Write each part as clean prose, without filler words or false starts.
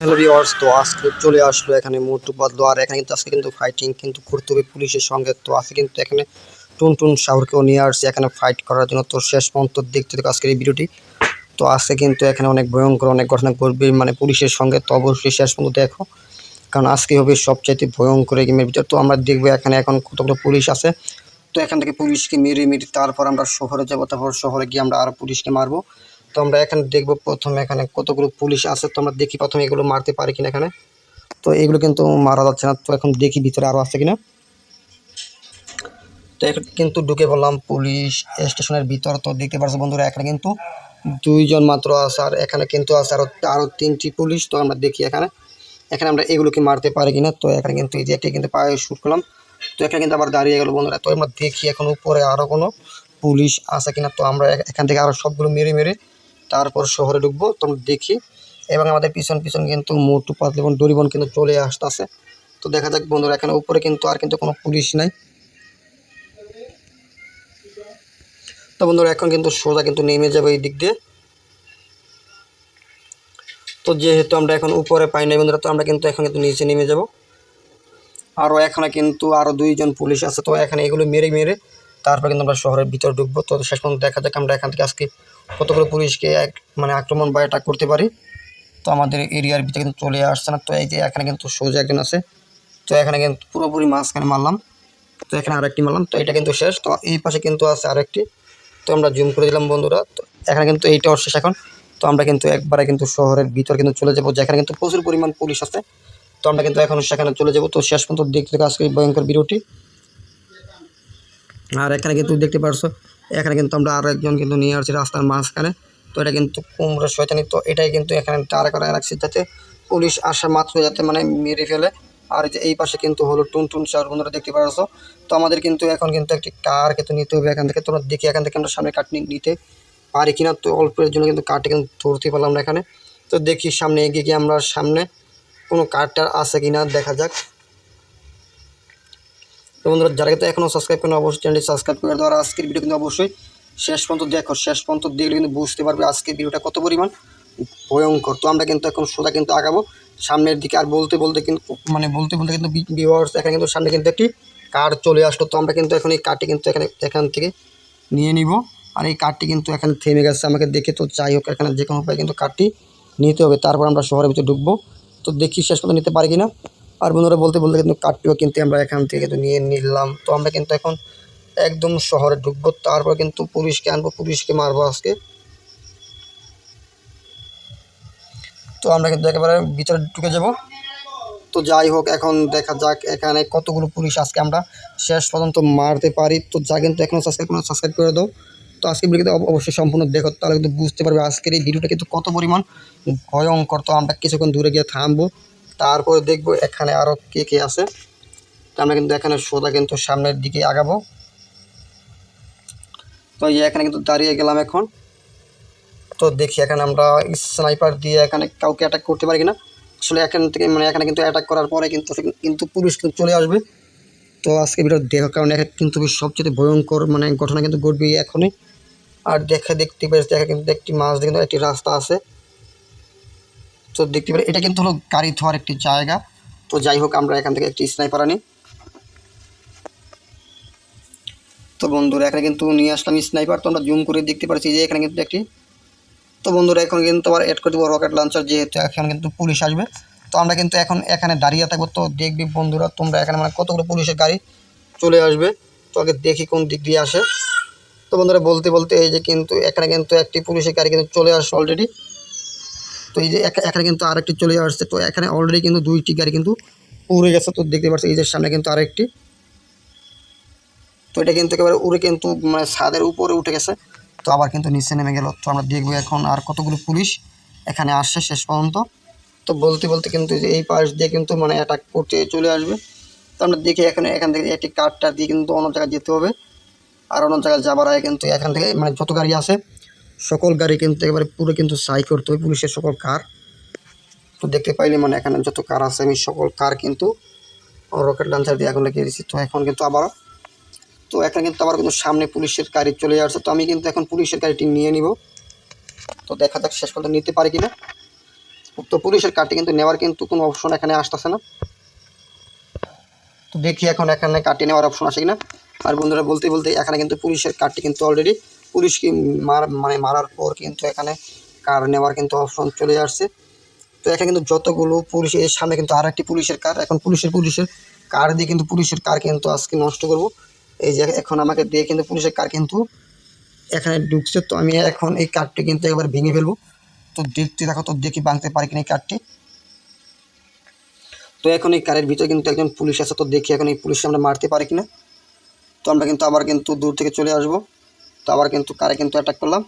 Hello viewers, তো আজকে চলে আসলো এখানে মোটু বদলো। আর এখানে কিন্তু আজকে কিন্তু ফাইটিং কিন্তু করতে হবে পুলিশের সঙ্গে। তো আজকে কিন্তু এখানে টুনটুন শাওরকেও নিয়ে আসছে এখানে ফাইট করার জন্য। তো শেষ পর্যন্ত দেখতে থাকো আজকের এই ভিডিওটি। তো আজকে কিন্তু এখানে অনেক ভয়ঙ্কর অনেক ঘটনা ঘটবে মানে পুলিশের সঙ্গে। তো অবশ্যই শেষ পর্যন্ত দেখো, কারণ আজকে হবে সবচাইতে ভয়ঙ্কর এই গেমের ভিতর। তো আমরা দেখবো এখানে এখন কতগুলো পুলিশ আছে। তো এখান থেকে পুলিশকে মেরে তারপর আমরা শহরে যাবো। তারপর শহরে গিয়ে আমরা আরও পুলিশকে মারবো। তো আমরা এখানে দেখবো প্রথমে এখানে কতগুলো পুলিশ আছে। তো আমরা দেখি প্রথমে এগুলো মারতে পারি কিনা এখানে। তো এগুলো কিন্তু মারা যাচ্ছে না। তো এখন দেখি ভিতরে আরও আছে কিনা। তো এখন কিন্তু ঢুকে পড়লাম পুলিশ স্টেশনের ভিতর। তো দেখতে পাচ্ছ বন্ধুরা, এখানে কিন্তু দুইজন মাত্র আছে। আর এখানে কিন্তু আছে আরও তিনটি পুলিশ। তো আমরা দেখি এখানে এখানে আমরা এগুলোকে মারতে পারি কিনা। তো এখানে কিন্তু এই যে একটা কিন্তু পায়ে শুট করলাম। তো এখানে কিন্তু আবার দাঁড়িয়ে গেল বন্ধুরা। তো আমরা দেখি এখন উপরে আরও কোনো পুলিশ আছে কিনা। তো আমরা এখান থেকে আরও সবগুলো মেরে মেরে তারপর শহরে ঢুকবো। তো আমরা দেখি, এবং আমাদের পিছন পিছন কিন্তু মোটু পাতলু এবং ডরিবন কিন্তু চলে আসতেছে। তো দেখা যাক বন্ধুরা, এখানে উপরে কিন্তু আর কিন্তু কোনো পুলিশ নাই। তো বন্ধুরা এখন কিন্তু সোজা কিন্তু নেমে যাবে এই দিক দিয়ে। তো যেহেতু আমরা এখন উপরে পাই নাই বন্ধুরা, তো আমরা কিন্তু এখন কিন্তু নিচে নেমে যাব। আরও এখানে কিন্তু আরও দুইজন পুলিশ আছে। তো এখানে এগুলো মেরে মেরে তারপর কিন্তু আমরা শহরের ভিতর ঢুকবো। তো শেষ পর্যন্ত দেখা যাক আমরা এখান থেকে আজকে কতগুলো পুলিশকে মানে আক্রমণ বা অ্যাটাক করতে পারি। তো আমাদের এরিয়ার ভিতরে কিন্তু চলে আসছে না। তো এই যে এখানে কিন্তু সোজা একজন আছে। তো এখানে কিন্তু পুরোপুরি মাঝখানে মারলাম। তো এখানে আরেকটি মারলাম। তো এটা কিন্তু শেষ। তো এই পাশে কিন্তু আছে আরেকটি। তো আমরা জুম করে দিলাম বন্ধুরা। তো এখানে কিন্তু এইটাও শেষ এখন। তো আমরা কিন্তু একবারে কিন্তু শহরের ভিতর কিন্তু চলে যাবো, যেখানে কিন্তু প্রচুর পরিমাণ পুলিশ আছে। তো আমরা কিন্তু এখন সেখানে চলে যাব। তো শেষ পর্যন্ত দেখতে থাকো আজকে এই ভয়ঙ্কর ভিডিওটি। আর এখানে কিন্তু দেখতে পারছো, এখানে কিন্তু আমরা আরও একজন কিন্তু নিয়ে আসছি রাস্তার মাঝখানে। তো এটা কিন্তু কুমড়ো শয়তানি। তো এটাই কিন্তু এখানে দাঁড়া করা রাখছি, যাতে পুলিশ আসা মাত্র যাতে মানে মেরে ফেলে। আর যে এই পাশে কিন্তু হলো টুনটুন শাওর, বন্ধুরা দেখতে পারছো। তো আমাদের কিন্তু এখন কিন্তু একটি কার কিন্তু নিতে হবে এখান থেকে। তোমরা দেখি এখান থেকে আমরা সামনে কাট নিতে পারি কিনা। তো অল্পের জন্য কিন্তু কারটা কিন্তু ধরতে পারলাম না এখানে। তো দেখি সামনে এগিয়ে গিয়ে আমরা সামনে কোনো কারটার আছে কিনা দেখা যাক। তো বন্ধুরা যারা কিন্তু এখনও সাবস্ক্রাইব করেন অবশ্যই চ্যানেলটি সাবস্ক্রাইব করে দেওয়ার। আজকের ভিডিও কিন্তু অবশ্যই শেষ পর্যন্ত দেখো, শেষ পর্যন্ত দেখলে কিন্তু বুঝতে পারবে আজকের ভিডিওটা কত পরিমাণ ভয়ঙ্কর। তো আমরা কিন্তু এখন সোজা কিন্তু আগাবো সামনের দিকে। আর বলতে বলতে কিন্তু বলতে বলতে কিন্তু ভিউয়ার্স এখানে কিন্তু সামনে কিন্তু একটি কার চলে আসলো। তো আমরা কিন্তু এখন এই কারটি কিন্তু এখান থেকে নিয়ে নিব। আর এই কারটি কিন্তু এখানে থেমে গেছে আমাকে দেখে। তো যাই হোক, এখানে যে কোনো উপায় কিন্তু কারটি নিতে হবে, তারপর আমরা শহরের ভিতরে ঢুকবো। তো দেখি শেষ পর্যন্ত নিতে পারি কিনা। আর বন্ধুরা বলতে বলতে কিন্তু কার্ডটিও কিন্তু আমরা এখান থেকে কিন্তু নিয়ে নিলাম। তো আমরা কিন্তু এখন একদম শহরে ঢুকবো, তারপর কিন্তু পুলিশকে আনবো, পুলিশকে মারবো আজকে। তো আমরা কিন্তু একেবারে ভিতরে ঢুকে যাব। তো যাই হোক, এখন দেখা যাক এখানে কতগুলো পুলিশ আজকে আমরা শেষ পর্যন্ত মারতে পারি। তো যা কিন্তু এখনও সাবস্ক্রাইব করে দাও। তো আজকের ভিডিওতে অবশ্যই সম্পূর্ণ দেখো, তাহলে কিন্তু বুঝতে পারবে আজকের এই ভিডিওটা কিন্তু কত পরিমাণ ভয়ঙ্কর। তো আমরা কিছুক্ষণ দূরে গিয়ে থামবো, তারপরে দেখবো এখানে আরও কে কে আছে। তো আমরা কিন্তু এখানে সোজা কিন্তু সামনের দিকে আগাবো। তো এই এখানে কিন্তু দাঁড়িয়ে গেলাম এখন। তো দেখি এখানে আমরা স্নাইপার দিয়ে এখানে কাউকে অ্যাটাক করতে পারি কিনা। আসলে এখান থেকে এখানে কিন্তু অ্যাটাক করার পরে কিন্তু কিন্তু পুলিশ কিন্তু চলে আসবে। তো আজকে ভিডিও দেখো, কারণ এখানে কিন্তু সবচেয়ে ভয়ঙ্কর ঘটনা কিন্তু ঘটবে এখনই। আর দেখতে পাচ্ছি কিন্তু একটি মাঝ দিয়ে কিন্তু একটি রাস্তা আছে। তো দেখতে পারি এটা কিন্তু হলো গাড়ি ধোয়ার একটি জায়গা। তো যাই হোক, আমরা এখান থেকে একটি স্নাইপার আনি। তো বন্ধুরা এখানে কিন্তু নিয়ে আসলাম স্নাইপার। তো আমরা জুম করে দেখতে পাচ্ছি যে এখানে কিন্তু একটি। তো বন্ধুরা এখন কিন্তু আবার অ্যাড করে দেবো রকেট লঞ্চার, যেহেতু এখন কিন্তু পুলিশ আসবে। তো আমরা কিন্তু এখন এখানে দাঁড়িয়ে থাকবো। তো দেখবি বন্ধুরা তোমরা এখানে কতগুলো পুলিশের গাড়ি চলে আসবে। তো আগে দেখি কোন দিক দিয়ে আসে। তো বন্ধুরা বলতে বলতে এই যে কিন্তু এখানে কিন্তু একটি পুলিশের গাড়ি কিন্তু চলে আসছে অলরেডি। তো এই যে এখানে কিন্তু আরেকটি চলে আসছে। তো এখানে অলরেডি কিন্তু দুইটি গাড়ি কিন্তু উড়ে গেছে। তো দেখতে পাচ্ছি এই যে সামনে কিন্তু আরেকটি। তো এটা কিন্তু একেবারে উড়ে কিন্তু ছাদের উপরে উঠে গেছে। তো আবার কিন্তু নিচে নেমে গেল। তো আমরা দেখবো এখন আর কতগুলো পুলিশ এখানে আসছে শেষ পর্যন্ত। তো বলতে বলতে কিন্তু এই পাশ দিয়ে কিন্তু অ্যাটাক করতে চলে আসবে। তো আমরা দেখি এখান থেকে একটি কারটা দিয়ে কিন্তু অন্য জায়গায় যেতে হবে। আর অন্য জায়গায় যাবার আগে কিন্তু এখান থেকে যত গাড়ি আছে সকল গাড়ি কিন্তু একেবারে পুরো কিন্তু সাই করতে হবে, পুলিশের সকল কার। তো দেখতে পাইলে এখানে যত কার আছে আমি সকল কার কিন্তু রকেট লঞ্চার দিয়ে এখন লাগিয়ে দিচ্ছি। তো এখন কিন্তু আবারও তো এখানে কিন্তু আবার কিন্তু সামনে পুলিশের গাড়ি চলে আসছে। তো আমি কিন্তু এখন পুলিশের গাড়িটি নিয়ে নিব। তো দেখা যাক শেষ পর্যন্ত নিতে পারি কিনা। তো পুলিশের কার্ডটি কিন্তু নেওয়ার কিন্তু কোনো অপশন এখানে আসতেছে না। তো দেখি এখন এখানে কার্ডটি নেওয়ার অপশন আসে কিনা। আর বন্ধুরা বলতে বলতে এখানে কিন্তু পুলিশের কার্ডটি কিন্তু অলরেডি পুলিশকে মারার পর কিন্তু এখানে কার নেওয়ার কিন্তু অপশন চলে আসছে। তো এখানে কিন্তু যতগুলো পুলিশের সামনে কিন্তু আর একটি পুলিশের কার, এখন পুলিশের কার দিয়ে কিন্তু পুলিশের কার কিন্তু আজকে নষ্ট করব। এই যে এখন আমাকে দিয়ে কিন্তু পুলিশের কার কিন্তু এখানে ঢুকছে। তো আমি এখন এই কার্ডটি কিন্তু একবার ভেঙে ফেলবো। তো দেখতে থাকো, তো দেখি ভাঙতে পারি কিনা এই কার্ডটি। তো এখন এই কারের ভিতরে কিন্তু একজন পুলিশ আছে, তো দেখি এখন এই পুলিশকে আমরা মারতে পারি কিনা। তো আমরা কিন্তু আবার কিন্তু দূর থেকে চলে আসবো। তো আবার কিন্তু কারে কিন্তু অ্যাটাক করলাম।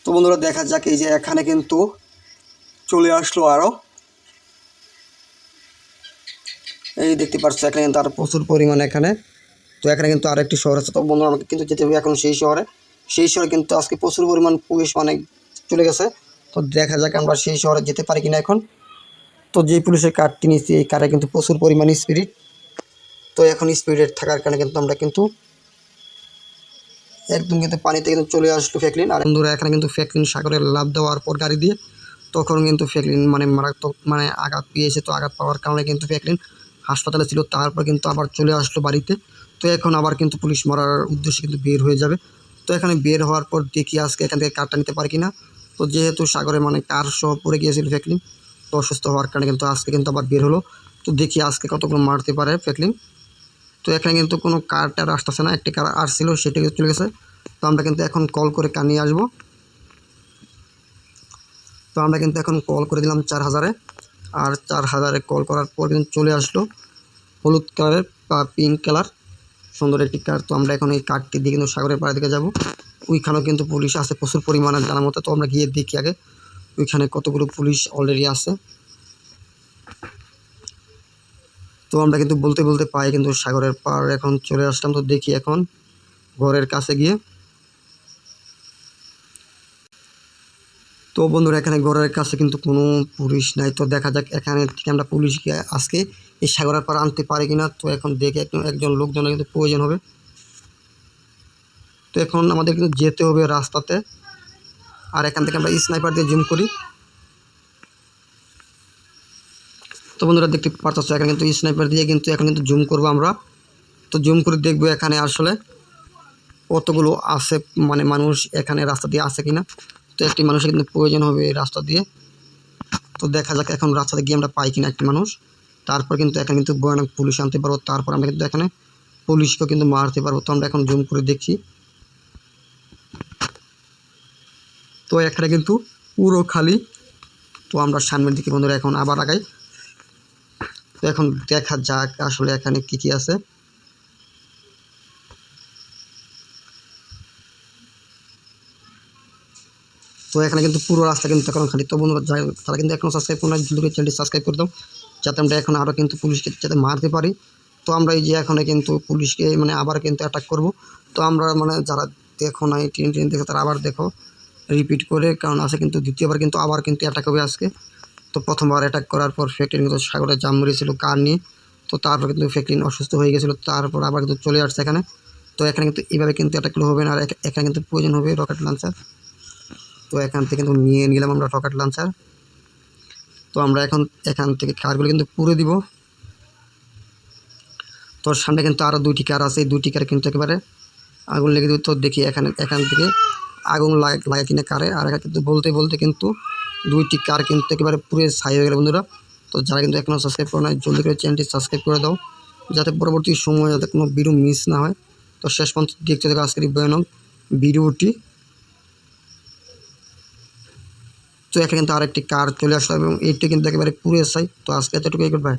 তো বন্ধুরা দেখা যাক, এই যে এখানে কিন্তু চলে আসলো আরও, এই দেখতে পাচ্ছ এখানে কিন্তু আরও প্রচুর পরিমাণে এখানে। তো এখানে কিন্তু আরও একটি শহর আছে। তো বন্ধুরা আমাকে কিন্তু যেতে হবে এখন সেই শহরে কিন্তু আজকে প্রচুর পরিমাণ পুলিশ মানে চলে গেছে। তো দেখা যাক আমরা সেই শহরে যেতে পারি কিনা এখন। তো যে পুলিশের কার্ডটি নিচ্ছি এই কারে কিন্তু প্রচুর পরিমাণে স্পিরিট। তো এখন স্পিরিট থাকার কারণে কিন্তু আমরা কিন্তু একদম কিন্তু পানিতে কিন্তু চলে আসলো ফ্র্যাঙ্কলিন। আর বন্ধুরা এখানে কিন্তু ফ্র্যাঙ্কলিন সাগরে লাফ দেওয়ার পর গাড়ি দিয়ে তখন কিন্তু ফ্র্যাঙ্কলিন মানে মারাত্মক মানে আঘাত পেয়েছে। তো আঘাত পাওয়ার কারণে কিন্তু ফ্র্যাঙ্কলিন হাসপাতালে ছিল, তারপর কিন্তু আবার চলে আসলো বাড়িতে। তো এখন আবার কিন্তু পুলিশ মারার উদ্দেশ্যে কিন্তু বের হয়ে যাবে। তো এখানে বের হওয়ার পর দেখি আজকে এখান থেকে কারটা নিতে পারি কিনা। তো যেহেতু সাগরে মানে কার সহ পড়ে গিয়েছিল ফ্র্যাঙ্কলিন, তো অসুস্থ হওয়ার কারণে কিন্তু আজকে কিন্তু আবার বের হলো। তো দেখি আজকে কতগুলো মারতে পারে ফ্র্যাঙ্কলিন। তো এখানে কিন্তু কোনো কারটার আসতেছে না, একটি কার আসছিল সেটা চলে গেছে। তো আমরা কিন্তু এখন কল করে কার নিয়ে আসবো। তো আমরা কিন্তু এখন কল করে দিলাম 4000-এ। আর 4000-এ কল করার পর কিন্তু চলে আসলো হলুদ কালারের বা পিঙ্ক কালার সুন্দর একটি কার। তো আমরা এখন এই কারটি দিয়ে কিন্তু সাগরের পাড়ের দিকে যাবো। ওইখানেও কিন্তু পুলিশ আছে প্রচুর পরিমাণে জানার মতো। তো আমরা গিয়ে দেখি আগে ওইখানে কতগুলো পুলিশ অলরেডি আছে। তো আমরা কিন্তু বলতে বলতে পাই কিন্তু সাগরের পাড় এখন চলে আসলাম। তো দেখি এখন ঘরের কাছে গিয়ে। তো বন্ধুরা এখানে ঘরের কাছে কিন্তু কোনো পুলিশ নাই। তো দেখা যাক এখানে থেকে আমরা পুলিশকে আজকে এই সাগরের পাড় আনতে পারি কিনা। তো এখন দেখে একজন লোকজনের কিন্তু প্রয়োজন হবে। তো এখন আমাদের কিন্তু যেতে হবে রাস্তাতে। আর এখান থেকে আমরা স্নাইপার দিয়ে জুম করি। তো বন্ধুরা দেখতে পাচ্ছ এখানে কিন্তু স্নাইপার দিয়ে কিন্তু এখন কিন্তু জুম করবো আমরা। তো জুম করে দেখবো এখানে আসলে কতগুলো আছে মানে মানুষ এখানে রাস্তা দিয়ে আছে কিনা। তো একটি মানুষের কিন্তু প্রয়োজন হবে এই রাস্তা দিয়ে। তো দেখা যাক এখন রাস্তাতে গিয়ে আমরা পাই কিনা একটি মানুষ। তারপর কিন্তু এখানে কিন্তু ভয়ানক পুলিশ আনতে পারবো। তারপর আমরা কিন্তু এখানে পুলিশকেও কিন্তু মারতে পারবো। তো আমরা এখন জুম করে দেখি। তো এখানে কিন্তু পুরো খালি। তো আমরা সামনের দিকে বন্ধুরা এখন আবার আগাই। তো এখন দেখা যাক আসলে এখানে কি কি আছে। তো এখানে কিন্তু পুরো রাস্তা কিন্তু এখন খালি। তো বন্ধুরা তারা কিন্তু এখনও সাবস্ক্রাইব করে না, জলদি করে চ্যানেলটি সাবস্ক্রাইব করে দাও যাতে আমরা এখন আরও কিন্তু পুলিশকে যাতে মারতে পারি। তো আমরা এই যে এখানে কিন্তু পুলিশকে মানে আবার কিন্তু অ্যাটাক করব। তো আমরা মানে যারা দেখো না এই ট্রেন দেখো তারা আবার দেখো রিপিট করে, কারণ আছে কিন্তু দ্বিতীয়বার কিন্তু আবার কিন্তু অ্যাটাক হবে আজকে। তো প্রথমবার অ্যাটাক করার পর ফ্র্যাঙ্কলিন কিন্তু সাগরে জাম মেরেছিল কার নিয়ে। তো তারপর কিন্তু ফ্র্যাঙ্কলিন অসুস্থ হয়ে গেছিলো, তারপর আবার কিন্তু চলে আসছে এখানে। তো এখানে কিন্তু এইভাবে কিন্তু অ্যাটাকগুলো হবে না। আর এখানে কিন্তু প্রয়োজন হবে রকেট লঞ্চার। তো এখান থেকে কিন্তু নিয়ে নিলাম আমরা রকেট লঞ্চার। তো আমরা এখন এখান থেকে কারগুলো কিন্তু পুরো দিব। তোর সামনে কিন্তু আরও 2টি কার আছে, এই 2টি কার কিন্তু একেবারে আগুন লেগে দেবে। তো দেখি এখান থেকে আগুন লাগে কিনা কারে। আর এখানে কিন্তু বলতে বলতে কিন্তু 2টি কার কিন্তু একেবারে পুরো ছাই হয়ে গেল বন্ধুরা। তো যারা কিন্তু এখনও সাবস্ক্রাইব করে না জলদি করে চ্যানেলটি সাবস্ক্রাইব করে দাও যাতে পরবর্তী সময়ে যাতে কোনো ভিডিও মিস না হয়। তো শেষ পর্যন্ত দেখতে থাকো আজকের এই ভয়ানক ভিডিওটি। তো এখানে কিন্তু আরেকটি কার চলে আসলো এবং এইটি কিন্তু একেবারে পুরো ছাই। তো আজকে এতটুকুই, গুড বাই।